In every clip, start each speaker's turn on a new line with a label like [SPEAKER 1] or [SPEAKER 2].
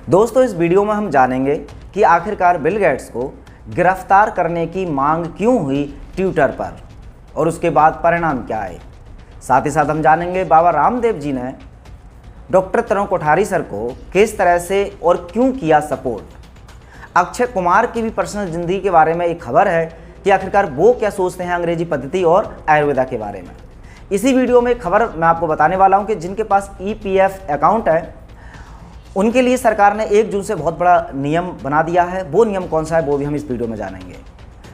[SPEAKER 1] दोस्तों, इस वीडियो में हम जानेंगे कि आखिरकार बिल गेट्स को गिरफ्तार करने की मांग क्यों हुई ट्विटर पर और उसके बाद परिणाम क्या आए। साथ ही साथ हम जानेंगे बाबा रामदेव जी ने डॉक्टर तरुण कोठारी सर को किस तरह से और क्यों किया सपोर्ट। अक्षय कुमार की भी पर्सनल ज़िंदगी के बारे में एक खबर है कि आखिरकार वो क्या सोचते हैं अंग्रेजी पद्धति और आयुर्वेदा के बारे में। इसी वीडियो में एक खबर मैं आपको बताने वाला हूं कि जिनके पास EPF अकाउंट है उनके लिए सरकार ने 1 जून से बहुत बड़ा नियम बना दिया है। वो नियम कौन सा है वो भी हम इस वीडियो में जानेंगे।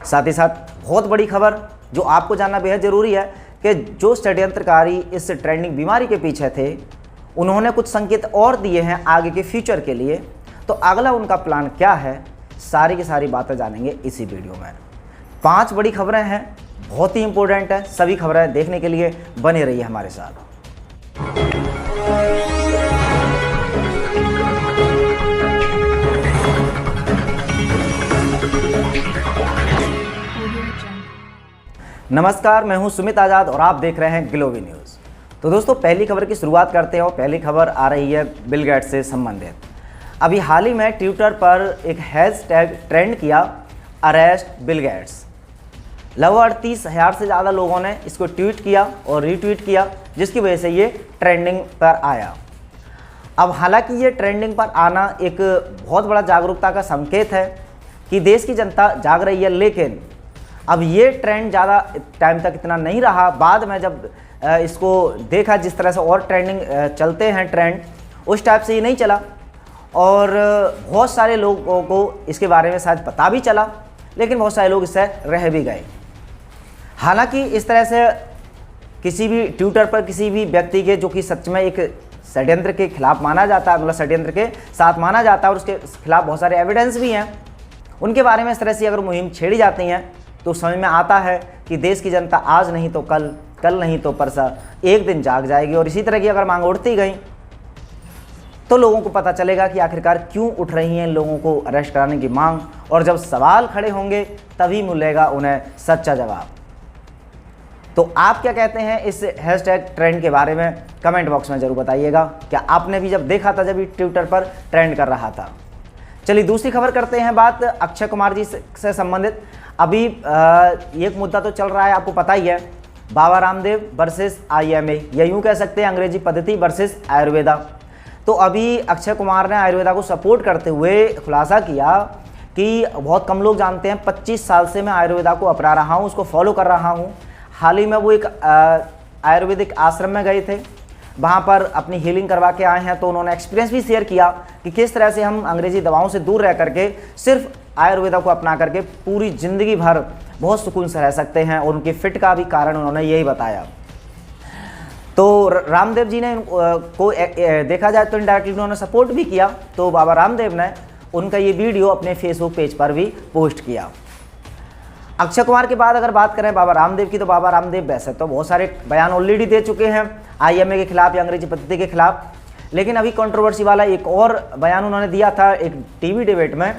[SPEAKER 1] साथ ही साथ बहुत बड़ी खबर जो आपको जानना बेहद ज़रूरी है कि जो षड्यंत्रकारी इस ट्रेंडिंग बीमारी के पीछे थे उन्होंने कुछ संकेत और दिए हैं आगे के फ्यूचर के लिए। तो अगला उनका प्लान क्या है, सारी की सारी बातें जानेंगे इसी वीडियो में। 5 बड़ी खबरें हैं, बहुत ही इंपॉर्टेंट है। सभी खबरें देखने के लिए बने रहिए हमारे साथ। नमस्कार, मैं हूं सुमित आज़ाद और आप देख रहे हैं ग्लोबी न्यूज़। तो दोस्तों, पहली खबर की शुरुआत करते हैं और पहली खबर आ रही है बिल गेट्स से संबंधित। अभी हाल ही में ट्विटर पर एक हैशटैग ट्रेंड किया, अरेस्ट बिल गेट्स। लगभग 38,000 से ज़्यादा लोगों ने इसको ट्वीट किया और रीट्वीट किया, जिसकी वजह से ये ट्रेंडिंग पर आया। अब हालांकि ये ट्रेंडिंग पर आना एक बहुत बड़ा जागरूकता का संकेत है कि देश की जनता जाग रही है, लेकिन अब ये ट्रेंड ज़्यादा टाइम तक इतना नहीं रहा। बाद में जब इसको देखा जिस तरह से और ट्रेंडिंग चलते हैं ट्रेंड, उस टाइप से ये नहीं चला और बहुत सारे लोगों को इसके बारे में शायद पता भी चला, लेकिन बहुत सारे लोग इससे रह भी गए। हालांकि इस तरह से किसी भी ट्विटर पर किसी भी व्यक्ति के जो कि सच में एक षड्यंत्र के खिलाफ माना जाता है, मतलब षड्यंत्र के साथ माना जाता है और उसके खिलाफ बहुत सारे एविडेंस भी हैं, उनके बारे में इस तरह से अगर मुहिम छेड़ी जाती हैं तो समझ में आता है कि देश की जनता आज नहीं तो कल, कल नहीं तो परसा, एक दिन जाग जाएगी। और इसी तरह की अगर मांग उठती गई तो लोगों को पता चलेगा कि आखिरकार क्यों उठ रही हैं लोगों को अरेस्ट कराने की मांग, और जब सवाल खड़े होंगे तभी मिलेगा उन्हें सच्चा जवाब। तो आप क्या कहते हैं इस हैशटैग ट्रेंड के बारे में, कमेंट बॉक्स में ज़रूर बताइएगा। क्या आपने भी जब देखा था जब ये ट्विटर पर ट्रेंड कर रहा था। चलिए दूसरी खबर करते हैं बात अक्षय कुमार जी से संबंधित। अभी एक मुद्दा तो चल रहा है, आपको पता ही है, बाबा रामदेव वर्सेस IMA, या यूँ कह सकते हैं अंग्रेजी पद्धति वर्सेस आयुर्वेदा। तो अभी अक्षय कुमार ने आयुर्वेदा को सपोर्ट करते हुए खुलासा किया कि बहुत कम लोग जानते हैं 25 साल से मैं आयुर्वेदा को अपना रहा हूँ, उसको फॉलो कर रहा हूँ। हाल ही में वो एक आयुर्वेदिक आश्रम में गए थे, वहाँ पर अपनी हीलिंग करवा के आए हैं। तो उन्होंने एक्सपीरियंस भी शेयर किया कि किस तरह से हम अंग्रेजी दवाओं से दूर रह करके सिर्फ आयुर्वेदा को अपना करके पूरी ज़िंदगी भर बहुत सुकून से रह सकते हैं, और उनके फिट का भी कारण उन्होंने यही बताया। तो रामदेव जी ने को देखा जाए तो इनडायरेक्टली उन्होंने सपोर्ट भी किया। तो बाबा रामदेव ने उनका ये वीडियो अपने फेसबुक पेज पर भी पोस्ट किया। अक्षय कुमार के बाद अगर बात करें बाबा रामदेव की, तो बाबा रामदेव वैसे तो बहुत सारे बयान ऑलरेडी दे चुके हैं IMA के खिलाफ या अंग्रेजी पद्धति के खिलाफ, लेकिन अभी कंट्रोवर्सी वाला एक और बयान उन्होंने दिया था एक टीवी डिबेट में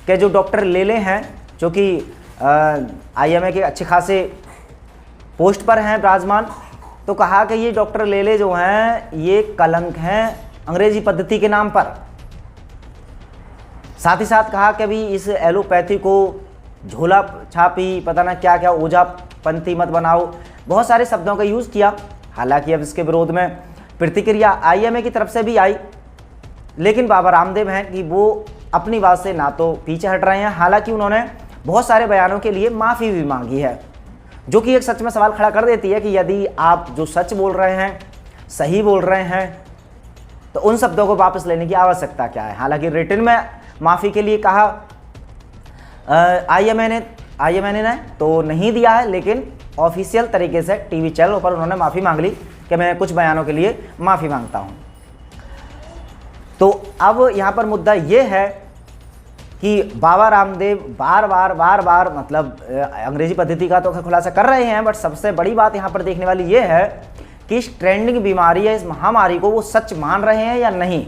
[SPEAKER 1] कि जो डॉक्टर लेले हैं, जो कि IMA के अच्छे खासे पोस्ट पर हैं विराजमान, तो कहा कि ये डॉक्टर लेले जो हैं ये कलंक हैं अंग्रेजी पद्धति के नाम पर। साथ ही साथ कहा कि अभी इस एलोपैथी को झोला छापी, पता ना क्या क्या, ओझा पंथी मत बनाओ, बहुत सारे शब्दों का यूज़ किया। हालांकि अब इसके विरोध में प्रतिक्रिया IMA की तरफ से भी आई, लेकिन बाबा रामदेव हैं कि वो अपनी बात से ना तो पीछे हट रहे हैं। हालांकि उन्होंने बहुत सारे बयानों के लिए माफ़ी भी मांगी है, जो कि एक सच में सवाल खड़ा कर देती है कि यदि आप जो सच बोल रहे हैं, सही बोल रहे हैं, तो उन शब्दों को वापस लेने की आवश्यकता क्या है। हालांकि रिटर्न में माफ़ी के लिए कहा IMA ने तो नहीं दिया है, लेकिन ऑफिशियल तरीके से टीवी चैनल पर उन्होंने माफ़ी मांग ली कि मैं कुछ बयानों के लिए माफ़ी मांगता हूं। तो अब यहाँ पर मुद्दा ये है कि बाबा रामदेव बार बार मतलब अंग्रेजी पद्धति का तो खुलासा कर रहे हैं, बट सबसे बड़ी बात यहाँ पर देखने वाली ये है कि इस ट्रेंडिंग बीमारी है, इस महामारी को वो सच मान रहे हैं या नहीं।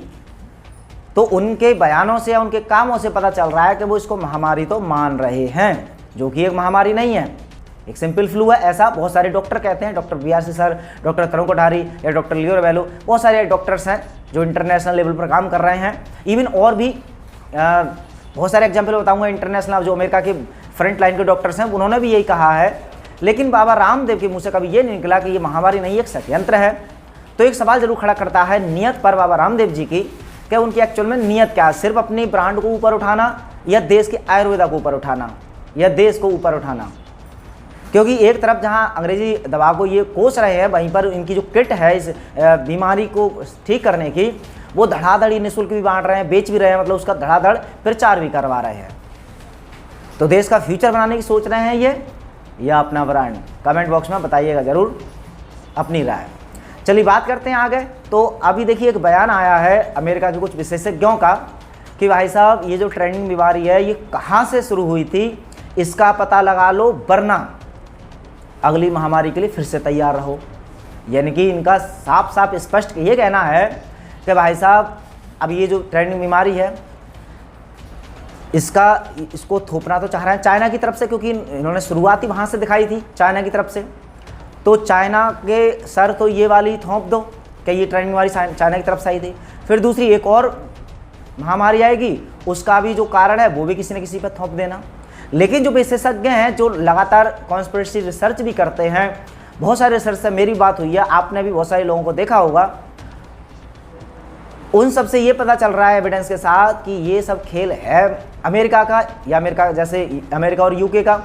[SPEAKER 1] तो उनके बयानों से या उनके कामों से पता चल रहा है कि वो इसको महामारी तो मान रहे हैं, जो कि एक महामारी नहीं है, एक सिंपल फ्लू है। ऐसा बहुत सारे डॉक्टर कहते हैं, डॉक्टर BRC सर, डॉक्टर तरुण कोठारी या डॉक्टर लियो रवेलो, बहुत सारे डॉक्टर्स हैं जो इंटरनेशनल लेवल पर काम कर रहे हैं। इवन और भी बहुत सारे एग्जाम्पल बताऊंगा इंटरनेशनल, जो अमेरिका के फ्रंट लाइन के डॉक्टर्स हैं उन्होंने भी यही कहा है। लेकिन बाबा रामदेव के मुंह से कभी ये नहीं निकला कि ये महामारी नहीं एक षड्यंत्र है। तो एक सवाल जरूर खड़ा करता है नियत पर बाबा रामदेव जी की, क्या उनकी एक्चुअल में नियत क्या है? सिर्फ अपनी ब्रांड को ऊपर उठाना या देश के आयुर्वेदा को ऊपर उठाना या देश को ऊपर उठाना? क्योंकि एक तरफ जहां अंग्रेजी दवा को ये कोस रहे हैं, वहीं पर इनकी जो किट है इस बीमारी को ठीक करने की, वो धड़ाधड़ निःशुल्क भी बांट रहे हैं, बेच भी रहे हैं, मतलब उसका धड़ाधड़ प्रचार भी करवा रहे हैं। तो देश का फ्यूचर बनाने की सोच रहे हैं ये, या अपना ब्रांड? कमेंट बॉक्स में बताइएगा जरूर अपनी राय। चलिए बात करते हैं आगे। तो अभी देखिए एक बयान आया है अमेरिका के कुछ विशेषज्ञों का कि भाई साहब ये जो ट्रेंडिंग बीमारी है ये कहाँ से शुरू हुई थी, इसका पता लगा लो, वरना अगली महामारी के लिए फिर से तैयार रहो। यानी कि इनका साफ साफ स्पष्ट ये कहना है कि भाई साहब अब ये जो ट्रेंडिंग बीमारी है इसको थोपना तो चाह रहे हैं चाइना की तरफ से, क्योंकि इन्होंने शुरुआत ही वहाँ से दिखाई थी चाइना की तरफ से। तो चाइना के सर तो ये वाली थोप दो कि ये ट्रेंडिंग बीमारी चाइना की तरफ से आई थी। फिर दूसरी एक और महामारी आएगी, उसका भी जो कारण है वो भी किसी न किसी पर थोप देना। लेकिन जो विशेषज्ञ हैं जो लगातार कॉन्स्पिरेसी रिसर्च भी करते हैं, बहुत सारे रिसर्च से मेरी बात हुई है, आपने भी बहुत सारे लोगों को देखा होगा, उन सब से ये पता चल रहा है एविडेंस के साथ कि ये सब खेल है अमेरिका का, या अमेरिका जैसे अमेरिका और यूके का।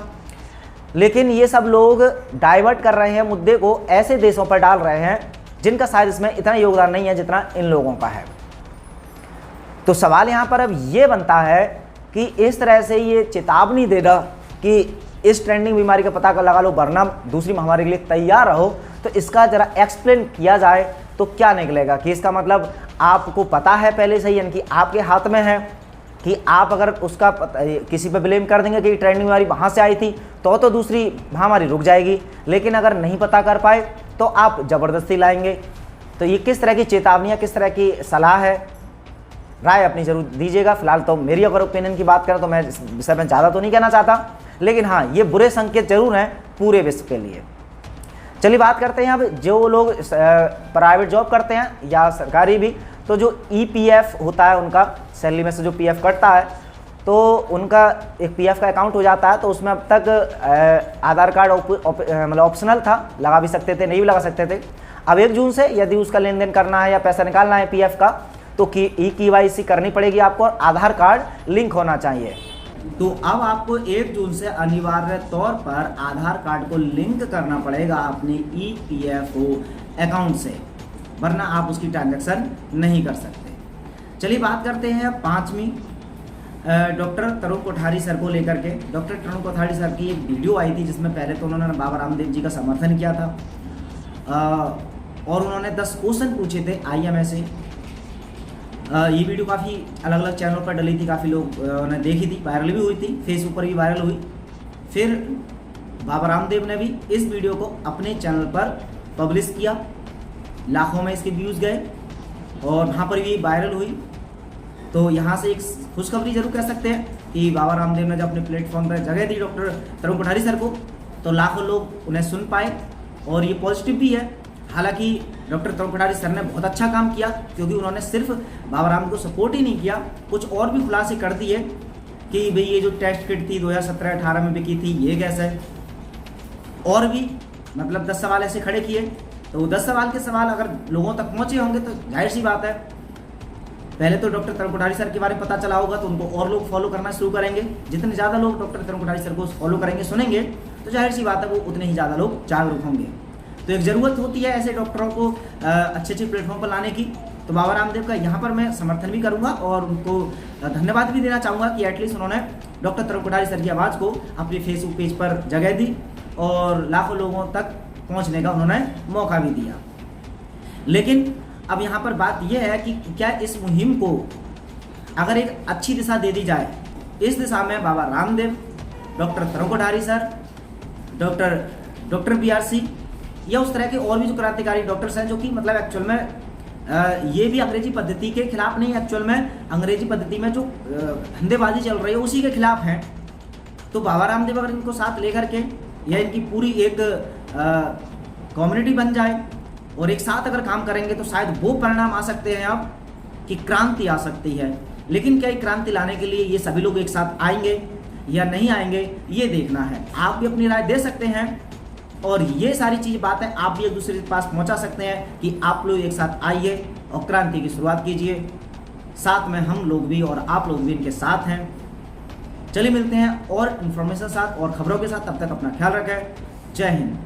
[SPEAKER 1] लेकिन ये सब लोग डाइवर्ट कर रहे हैं मुद्दे को, ऐसे देशों पर डाल रहे हैं जिनका शायद इसमें इतना योगदान नहीं है जितना इन लोगों का है। तो सवाल यहाँ पर अब ये बनता है कि इस तरह से ये चेतावनी देना कि इस ट्रेंडिंग बीमारी का पता लगा लो वरना दूसरी महामारी के लिए तैयार रहो, तो इसका जरा एक्सप्लेन किया जाए तो क्या निकलेगा? कि इसका मतलब आपको पता है पहले से ही, यानी कि आपके हाथ में है कि आप अगर उसका किसी पे ब्लेम कर देंगे कि ट्रेंडिंग बीमारी वहाँ से आई थी तो दूसरी महामारी रुक जाएगी। लेकिन अगर नहीं पता कर पाए तो आप ज़बरदस्ती लाएंगे। तो ये किस तरह की चेतावनियाँ, किस तरह की सलाह है? राय अपनी जरूर दीजिएगा। फिलहाल तो मेरी अगर ओपिनियन की बात करें तो मैं इस विषय में ज़्यादा तो नहीं कहना चाहता, लेकिन हाँ ये बुरे संकेत जरूर हैं पूरे विश्व के लिए। चलिए बात करते हैं अब जो लोग प्राइवेट जॉब करते हैं या सरकारी भी, तो जो EPF होता है उनका सैलरी में से जो PF कटता है, तो उनका एक PF का अकाउंट हो जाता है। तो उसमें अब तक आधार कार्ड मतलब ऑप्शनल था, लगा भी सकते थे, नहीं भी लगा सकते थे। अब 1 जून से यदि उसका लेन देन करना है या पैसा निकालना है PF का, तो KYC करनी पड़ेगी आपको और आधार कार्ड लिंक होना चाहिए। तो अब आपको 1 जून से अनिवार्य तौर पर आधार कार्ड को लिंक करना पड़ेगा अपने EPFO अकाउंट से, वरना आप उसकी ट्रांजैक्शन नहीं कर सकते। चलिए बात करते हैं 5वीं डॉक्टर तरुण कोठारी सर को लेकर के। डॉक्टर तरुण कोठारी सर की एक वीडियो आई थी जिसमें पहले तो उन्होंने बाबा रामदेव जी का समर्थन किया था और उन्होंने 10 क्वेश्चन पूछे थे IMA से। ये वीडियो काफ़ी अलग अलग चैनल पर डली थी, काफ़ी लोग ने देखी थी, वायरल भी हुई थी, फेसबुक पर भी वायरल हुई। फिर बाबा रामदेव ने भी इस वीडियो को अपने चैनल पर पब्लिश किया, लाखों में इसके व्यूज़ गए और वहाँ पर भी वायरल हुई। तो यहाँ से एक खुशखबरी जरूर कह सकते हैं कि बाबा रामदेव ने जब अपने प्लेटफॉर्म पर जगह दी डॉक्टर तरुण कोठारी सर को, तो लाखों लोग उन्हें सुन पाए और ये पॉजिटिव भी है। हालांकि डॉक्टर तरुण कोठारी सर ने बहुत अच्छा काम किया, क्योंकि उन्होंने सिर्फ बाबा रामदेव को सपोर्ट ही नहीं किया, कुछ और भी खुलासे कर दिए कि भाई ये जो टेस्ट किट थी 2017-18 में बिकी थी ये कैसे है, और भी मतलब 10 सवाल ऐसे खड़े किए। तो 10 सवाल के सवाल अगर लोगों तक पहुँचे होंगे तो जाहिर सी बात है पहले तो डॉक्टर तरुण कोठारी सर के बारे में पता चला होगा तो उनको और लोग फॉलो करना शुरू करेंगे। जितने ज़्यादा लोग डॉक्टर तरुण कोठारी सर को फॉलो करेंगे, सुनेंगे, तो जाहिर सी बात है वो उतने ही ज़्यादा लोग जागरूक होंगे। तो एक ज़रूरत होती है ऐसे डॉक्टरों को अच्छे अच्छे प्लेटफॉर्म पर लाने की। तो बाबा रामदेव का यहाँ पर मैं समर्थन भी करूँगा और उनको धन्यवाद भी देना चाहूँगा कि एटलीस्ट उन्होंने डॉक्टर तरुण कोठारी सर की आवाज़ को अपने फेसबुक पेज पर जगह दी और लाखों लोगों तक पहुँचने का उन्होंने मौका भी दिया। लेकिन अब यहाँ पर बात यह है कि क्या इस मुहिम को अगर एक अच्छी दिशा दे दी जाए, इस दिशा में बाबा रामदेव, डॉक्टर तरुण कोठारी सर, डॉक्टर BRC या उस तरह के और भी जो क्रांतिकारी डॉक्टर्स हैं जो कि मतलब एक्चुअल में ये भी अंग्रेजी पद्धति के खिलाफ नहीं, एक्चुअल में अंग्रेजी पद्धति में जो धंधेबाजी चल रही है उसी के खिलाफ हैं। तो बाबा रामदेव अगर इनको साथ लेकर के या इनकी पूरी एक कम्युनिटी बन जाए और एक साथ अगर काम करेंगे तो शायद वो परिणाम आ सकते हैं अब कि क्रांति आ सकती है, लेकिन क्या क्रांति लाने के लिए ये सभी लोग एक साथ आएंगे या नहीं आएंगे, ये देखना है। आप भी अपनी राय दे सकते हैं और ये सारी चीज़ बातें आप भी एक दूसरे के पास पहुंचा सकते हैं कि आप लोग एक साथ आइए और क्रांति की शुरुआत कीजिए। साथ में हम लोग भी और आप लोग भी इनके साथ हैं। चलिए मिलते हैं और इन्फॉर्मेशन साथ और खबरों के साथ, तब तक अपना ख्याल रखें। जय हिंद।